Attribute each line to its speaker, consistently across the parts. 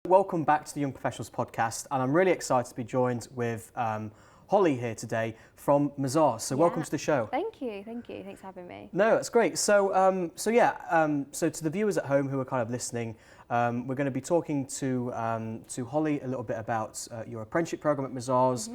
Speaker 1: Welcome back to the Young Professionals podcast, and I'm really excited to be joined with Holly here today from Mazars. So welcome to the show.
Speaker 2: Thank you. Thanks for having me.
Speaker 1: No, that's great. So to the viewers at home who are kind of listening, we're going to be talking to Holly a little bit about your apprenticeship program at Mazars,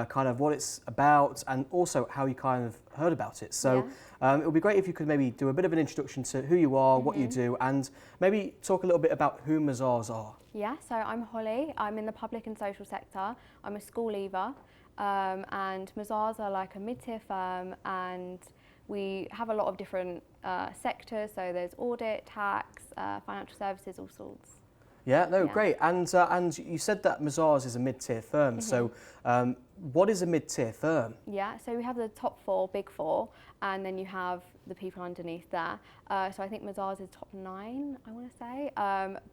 Speaker 1: kind of what it's about, and also how you kind of heard about it. So it would be great if you could maybe do a bit of an introduction to who you are, what you do, and maybe talk a little bit about who Mazars are.
Speaker 2: Yeah, so I'm Holly. I'm in the public and social sector. I'm a school leaver, and Mazars are like a mid-tier firm, and we have a lot of different sectors. So there's audit, tax, financial services, all sorts.
Speaker 1: Yeah, no, great. And you said that Mazars is a mid-tier firm. So what is a mid-tier firm?
Speaker 2: Yeah, so we have the top four, big four, and then you have the people underneath there. So I think Mazars is top 9, I want to say.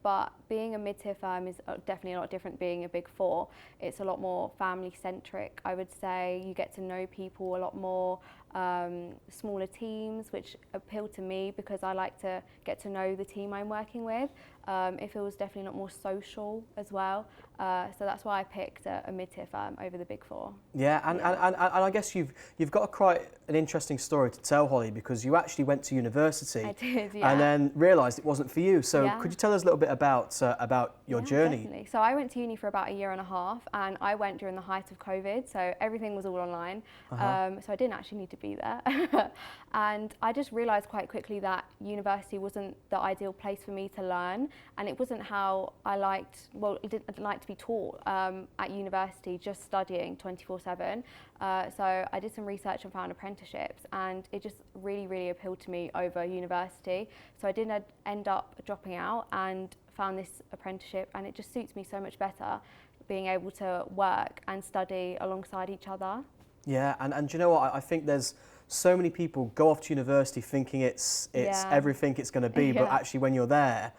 Speaker 2: But being a mid-tier firm is definitely a lot different being a big four. It's a lot more family-centric, I would say. You get to know people a lot more, smaller teams, which appeal to me because I like to get to know the team I'm working with. It feels definitely a lot more social as well. So that's why I picked a mid-tier firm over the big four.
Speaker 1: Yeah, and I guess you've got quite an interesting story to tell, Holly, because you actually went to university.
Speaker 2: I did, yeah.
Speaker 1: And then realised it wasn't for you. So could you tell us a little bit about your journey?
Speaker 2: Definitely. So I went to uni for about a year and a half, and I went during the height of COVID, so everything was all online. So I didn't actually need to be there. And I just realised quite quickly that university wasn't the ideal place for me to learn, and it wasn't how I liked, well, I didn't like to be taught at university, just studying 24/7. So I did some research and found apprenticeships, and it just really appealed to me over university. So I did end up dropping out and found this apprenticeship, and it just suits me so much better, being able to work and study alongside each other.
Speaker 1: Yeah, and do you know what? I think there's so many people go off to university thinking it's everything it's going to be, but actually when you're there,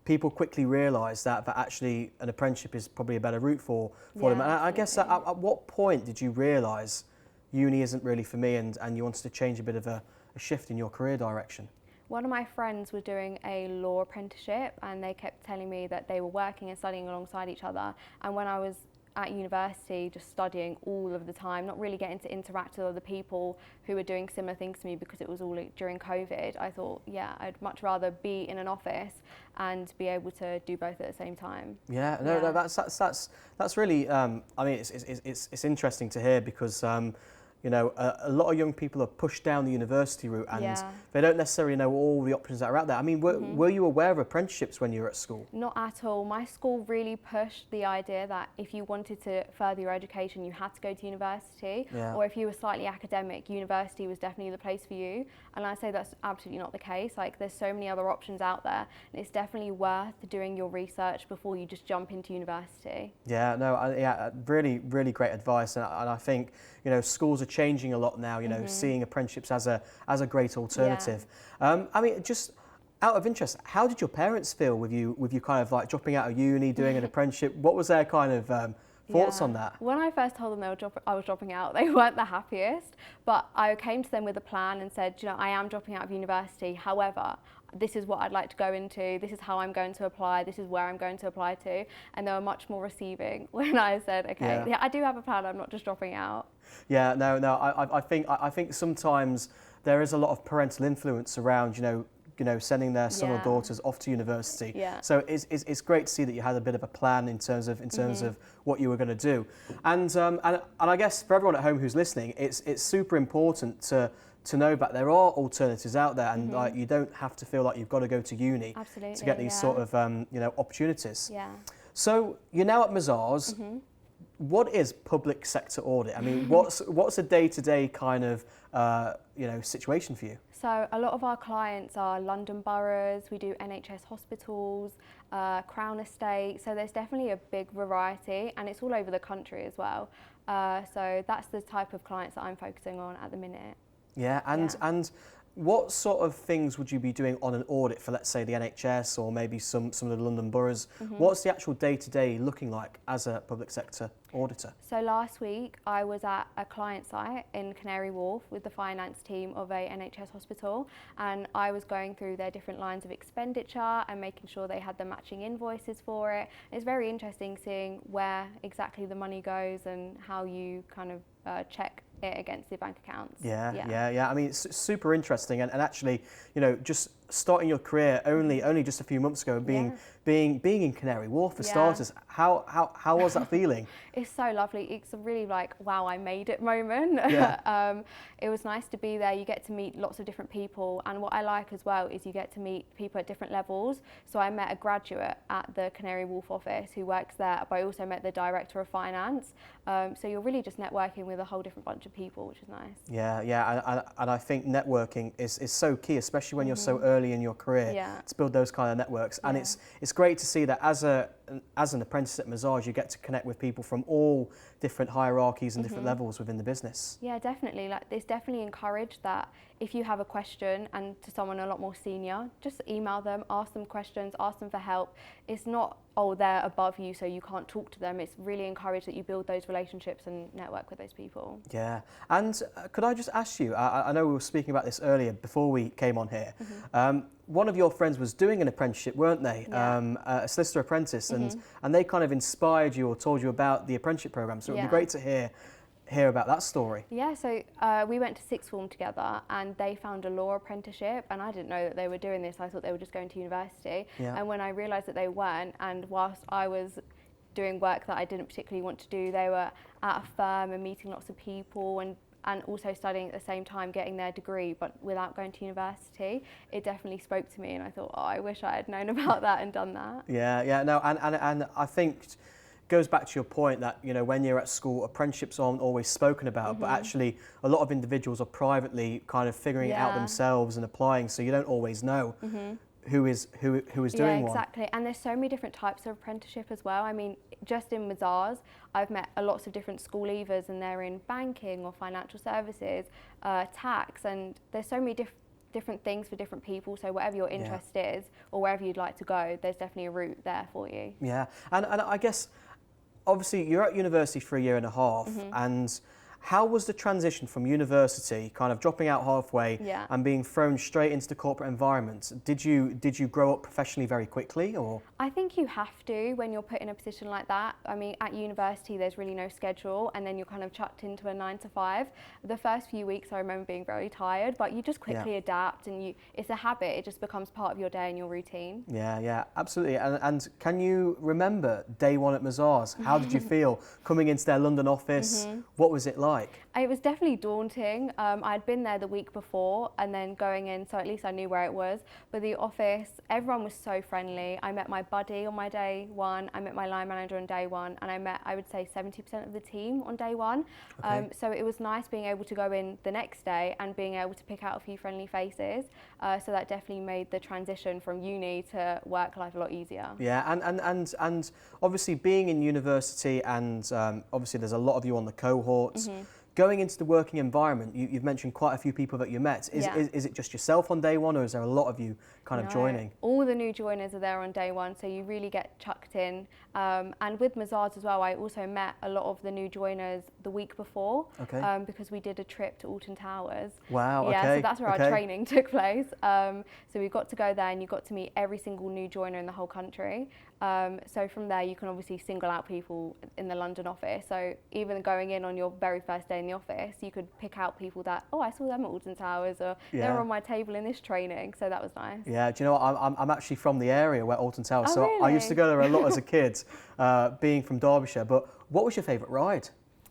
Speaker 1: people quickly realise that actually an apprenticeship is probably a better route for them. And I guess at what point did you realise uni isn't really for me, and you wanted to change a bit of a shift in your career direction?
Speaker 2: One of my friends was doing a law apprenticeship, and they kept telling me that they were working and studying alongside each other. And when I was at university, just studying all of the time, not really getting to interact with other people who were doing similar things to me because it was all during COVID, I thought, I'd much rather be in an office and be able to do both at the same time.
Speaker 1: No, that's really. I mean, it's interesting to hear because. You know, a lot of young people are pushed down the university route, and they don't necessarily know all the options that are out there. I mean, were you aware of apprenticeships when you were at school?
Speaker 2: Not at all. My school really pushed the idea that if you wanted to further your education, you had to go to university, or if you were slightly academic, university was definitely the place for you. And I say that's absolutely not the case. Like, there's so many other options out there, and it's definitely worth doing your research before you just jump into university. Really great advice, and I think, you know, schools are changing a lot now, you know, seeing apprenticeships as a great alternative. I mean, just out of interest, how did your parents feel with you kind of like dropping out of uni, doing an apprenticeship? What was their kind of thoughts on that? When I first told them I was dropping out, they weren't the happiest, but I came to them with a plan and said, you know, I am dropping out of university. However, this is what I'd like to go into, this is how I'm going to apply, this is where I'm going to apply to, and they were much more receiving when I said, okay, I do have a plan, I'm not just dropping out.
Speaker 1: Yeah, no, I think sometimes there is a lot of parental influence around, you know, sending their son or daughters off to university. So it's great to see that you had a bit of a plan in terms of what you were going to do, and I guess for everyone at home who's listening, it's super important to know that there are alternatives out there, and like, you don't have to feel like you've got to go to uni to get these sort of opportunities. So you're now at Mazars. What is public sector audit? I mean, what's a day-to-day kind of situation for you?
Speaker 2: So a lot of our clients are London boroughs. We do NHS hospitals, Crown Estate. So there's definitely a big variety, and it's all over the country as well. So that's the type of clients that I'm focusing on at the minute.
Speaker 1: And what sort of things would you be doing on an audit for, let's say, the NHS or maybe some of the London boroughs? What's the actual day-to-day looking like as a public sector auditor? So
Speaker 2: last week I was at a client site in Canary Wharf with the finance team of a NHS hospital, and I was going through their different lines of expenditure and making sure they had the matching invoices for it. It's very interesting seeing where exactly the money goes and how you kind of check it against the bank accounts.
Speaker 1: Yeah. I mean, it's super interesting, and actually, you know, just starting your career only just a few months ago, being in Canary Wharf for starters. How was that feeling?
Speaker 2: It's so lovely. It's a really like, wow, I made it moment. It was nice to be there. You get to meet lots of different people, and what I like as well is you get to meet people at different levels. So I met a graduate at the Canary Wharf office who works there, but I also met the director of finance. So you're really just networking with a whole different bunch of people, which is nice.
Speaker 1: And I think networking is so key, especially when you're so early in your career, to build those kind of networks. And it's great to see that as an apprentice at Mazars, you get to connect with people from all different hierarchies and different levels within the business. Yeah,
Speaker 2: definitely. Like, it's definitely encouraged that if you have a question and to someone a lot more senior, just email them, ask them questions, ask them for help. It's not, oh, they're above you so you can't talk to them. It's really encouraged that you build those relationships and network with those people.
Speaker 1: Yeah, and could I just ask you, I know we were speaking about this earlier before we came on here. One of your friends was doing an apprenticeship, weren't they? A solicitor apprentice, and they kind of inspired you or told you about the apprenticeship programme. So it would be great to hear about that story.
Speaker 2: Yeah, so we went to sixth form together, and they found a law apprenticeship, and I didn't know that they were doing this. I thought they were just going to university. And when I realised that they weren't, and whilst I was doing work that I didn't particularly want to do, they were at a firm and meeting lots of people and also studying at the same time, getting their degree, but without going to university. It definitely spoke to me, and I thought, oh, I wish I had known about that and done that.
Speaker 1: No, and I think goes back to your point that, you know, when you're at school, apprenticeships aren't always spoken about, but actually a lot of individuals are privately kind of figuring it out themselves and applying, so you don't always know who is doing one.
Speaker 2: Yeah, exactly. And there's so many different types of apprenticeship as well. I mean, just in Mazars, I've met lots of different school leavers, and they're in banking or financial services, tax, and there's so many different things for different people. So whatever your interest is or wherever you'd like to go, there's definitely a route there for you.
Speaker 1: Yeah, and I guess obviously you're at university for a year and a half, and how was the transition from university, kind of dropping out halfway and being thrown straight into the corporate environment? Did you grow up professionally very quickly, or?
Speaker 2: I think you have to when you're put in a position like that. I mean, at university there's really no schedule, and then you're kind of chucked into a 9 to 5. The first few weeks I remember being very tired, but you just quickly adapt, and it's a habit. It just becomes part of your day and your routine.
Speaker 1: Yeah, absolutely. And can you remember day one at Mazars? How did you feel coming into their London office? What was it like?
Speaker 2: It was definitely daunting. I'd been there the week before and then going in, so at least I knew where it was. But the office, everyone was so friendly. I met my buddy on my day one, I met my line manager on day one, and I met, I would say, 70% of the team on day one. So it was nice being able to go in the next day and being able to pick out a few friendly faces. So that definitely made the transition from uni to work life a lot easier.
Speaker 1: Yeah, and obviously being in university, and obviously there's a lot of you on the cohorts. Going into the working environment, you've mentioned quite a few people that you met. Is it just yourself on day one, or is there a lot of you kind of joining?
Speaker 2: All the new joiners are there on day one, so you really get chucked in. And with Mazars as well, I also met a lot of the new joiners the week before, because we did a trip to Alton Towers.
Speaker 1: Wow,
Speaker 2: yeah, so that's where our training took place. So we got to go there, and you got to meet every single new joiner in the whole country. So from there you can obviously single out people in the London office. So even going in on your very first day in the office, you could pick out people that, oh, I saw them at Alton Towers, or they were on my table in this training. So that was nice.
Speaker 1: Yeah, do you know what? I'm actually from the area where Alton Towers, so
Speaker 2: really?
Speaker 1: I used to go there a lot as a kid, being from Derbyshire. But what was your favourite ride?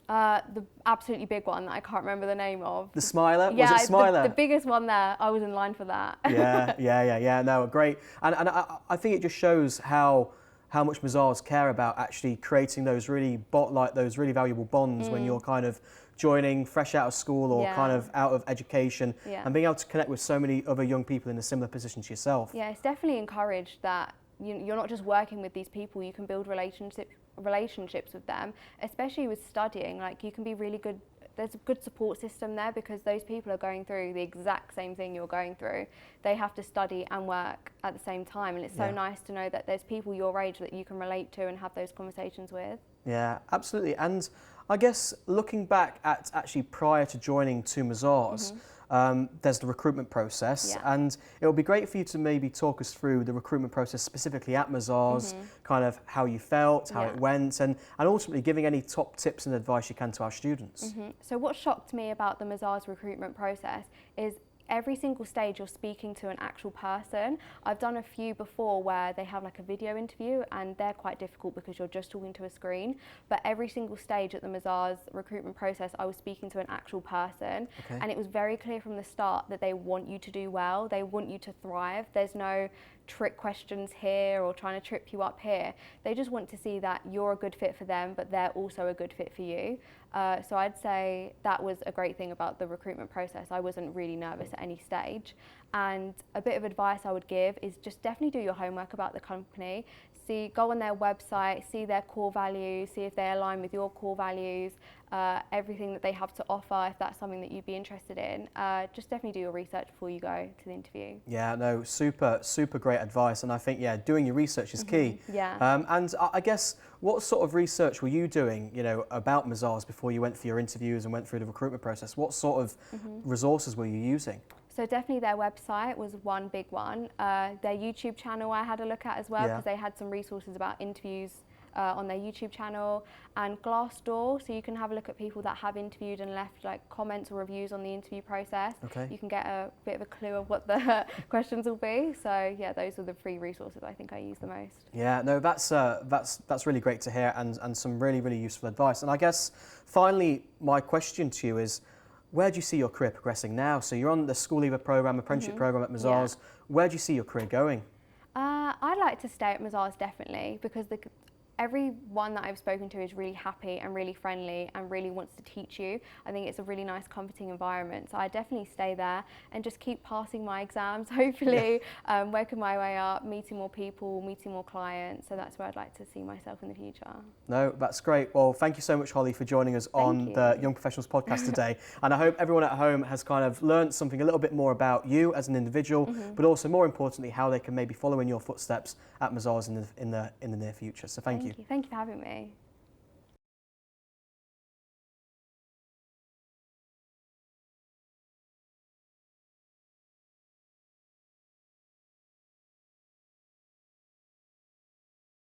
Speaker 2: The absolutely big one that I can't remember the name of.
Speaker 1: The Smiler?
Speaker 2: Yeah,
Speaker 1: was it Smiler?
Speaker 2: The biggest one there. I was in line for that.
Speaker 1: Yeah. No, great. And I think it just shows how much Mazars care about actually creating those really valuable bonds when you're kind of joining fresh out of school or kind of out of education, and being able to connect with so many other young people in a similar position to yourself.
Speaker 2: Yeah, it's definitely encouraged that you're not just working with these people, you can build relationships with them, especially with studying. Like, you can be really good there's a good support system there, because those people are going through the exact same thing you're going through. They have to study and work at the same time, and it's so nice to know that there's people your age that you can relate to and have those conversations with.
Speaker 1: Yeah, absolutely. And I guess looking back at actually prior to joining to Mazars, there's the recruitment process, and it would be great for you to maybe talk us through the recruitment process specifically at Mazars, kind of how you felt, how it went, and ultimately giving any top tips and advice you can to our students.
Speaker 2: So what shocked me about the Mazars recruitment process is every single stage you're speaking to an actual person. I've done a few before where they have like a video interview, and they're quite difficult because you're just talking to a screen. But every single stage at the Mazars recruitment process, I was speaking to an actual person, and it was very clear from the start that they want you to do well. They want you to thrive. There's no trick questions here or trying to trip you up here. They just want to see that you're a good fit for them, but they're also a good fit for you. So I'd say that was a great thing about the recruitment process. I wasn't really nervous at any stage. And a bit of advice I would give is just definitely do your homework about the company. Go on their website, see their core values, see if they align with your core values, everything that they have to offer, if that's something that you'd be interested in. Just definitely do your research before you go to the interview.
Speaker 1: Yeah, no, super great advice. And I think, doing your research is key. And I guess, what sort of research were you doing, about Mazars before you went for your interviews and went through the recruitment process? What sort of resources were you using?
Speaker 2: So definitely their website was one big one. Their YouTube channel I had a look at as well, because they had some resources about interviews on their YouTube channel, and Glassdoor, so you can have a look at people that have interviewed and left like comments or reviews on the interview process. You can get a bit of a clue of what the questions will be. So yeah, those are the free resources I think I use the most. Yeah,
Speaker 1: no, that's really great to hear, and some really useful advice. And I guess finally, my question to you is, where do you see your career progressing now? So you're on the school leaver program, apprenticeship program at Mazars. Where do you see your career going?
Speaker 2: I'd like to stay at Mazars definitely, because everyone that I've spoken to is really happy and really friendly and really wants to teach you. I think it's a really nice, comforting environment. So I definitely stay there and just keep passing my exams, hopefully, working my way up, meeting more people, meeting more clients. So that's where I'd like to see myself in the future.
Speaker 1: No, that's great. Well, thank you so much, Holly, for joining us on the Young Professionals podcast today. And I hope everyone at home has kind of learned something a little bit more about you as an individual, but also more importantly, how they can maybe follow in your footsteps at Mazars in the near future. So thank you.
Speaker 2: Thank you for having me.